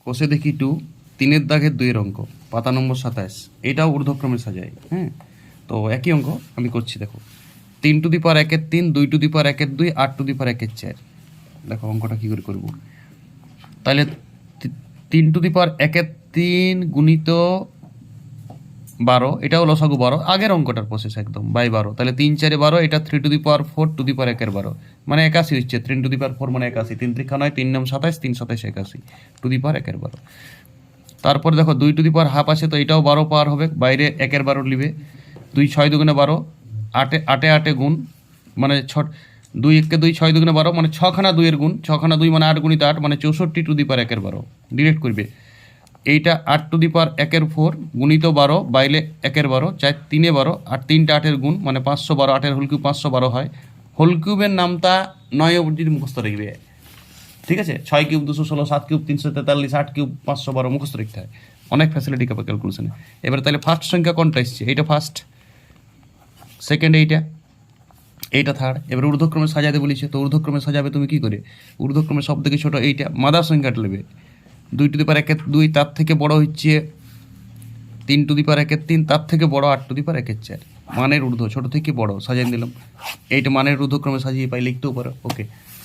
কষে দেখি 2, 3-এর দাগের 2-এর অঙ্ক, পাতা নম্বর 27, এটাও ঊর্ধ্বক্রমে সাজাই। হ্যাঁ, তো একই অঙ্ক আমি করছি। দেখো 3 টু দি পাওয়ার 1-এর 3, 2 টু দি পাওয়ার 1-এর 2, 8 টু দি পাওয়ার 1-এর 4। দেখো অঙ্কটা কী করে করবো। তাহলে 3 টু দি পাওয়ার 1-এর 3 গুণিত 12, এটাও লসাগু 12, আগের অঙ্কটার প্রসেস একদম বাই 12। তাহলে 3 4 12, এটা 3 to the power 4 two the power 1-এর 12, মানে 81 হচ্ছে। 3 টু দি পাওয়ার 4 মানে 81, 3 3 9, 3 9 27, 3 27 81 টু দি পাওয়ার 1-এর 12। তারপরে দেখো 2 টু দি পাওয়ার হাফ আছে, তো এটাও 12 পাওয়ার হবে, বাইরে 1-এর 12 নিবে। 2 6 দুগুণে 12, 8 8 গুণ, মানে 2 1 2, 6 দুগুণে 12, মানে 6খানা 2-এর গুণ, 6খানা 2 মানে 8 গুণিত 8, মানে 64 টু দি পাওয়ার 1-এর 12 ডিরেক্ট করবে। এইটা 8 টু দি পাওয়ার 1-এর 4 গুণিত 12, বাইরে 1-এর 12, 4 3-এ 12, আর 3টা 8-এর গুণ, মানে 512, 8-এর হোল কিউব 512 হয়। হোল কিউবের নামটা 9 অবধি মুখস্থ রাখবে। ঠিক আছে, 6 কিউব 216, 7 কিউব 343, 8 কিউব 512 মুখস্থ রাখতে হয়, অনেক ফ্যাসিলিটি কাপে ক্যালকুলেশনে। এবার তাহলে ফার্স্ট সংখ্যা কোনটা এসছে? এইটা ফার্স্ট, সেকেন্ড এইটা থার্ড। এবার ঊর্ধ্বক্রমে সাজাতে বলেছে, তো ঊর্ধ্বক্রমে সাজাবে তুমি কি করে? ঊর্ধ্বক্রমে সব থেকে ছোটো এইটা, মাদার সংখ্যাটা নেবে। 2 টু দি পাওয়ার 1-এর 2, তার থেকে বড় হচ্ছে 3 টু দি পাওয়ার 1-এর 3, তার থেকে বড় 8 টু দি পাওয়ার 1-এর 4। মানের ঊর্ধ্ব ছোট থেকে বড় সাজিয়ে দিলাম। এইটা মানের ঊর্ধ্বক্রমে সাজিয়ে পাই লিখতেও পারো। ওকে।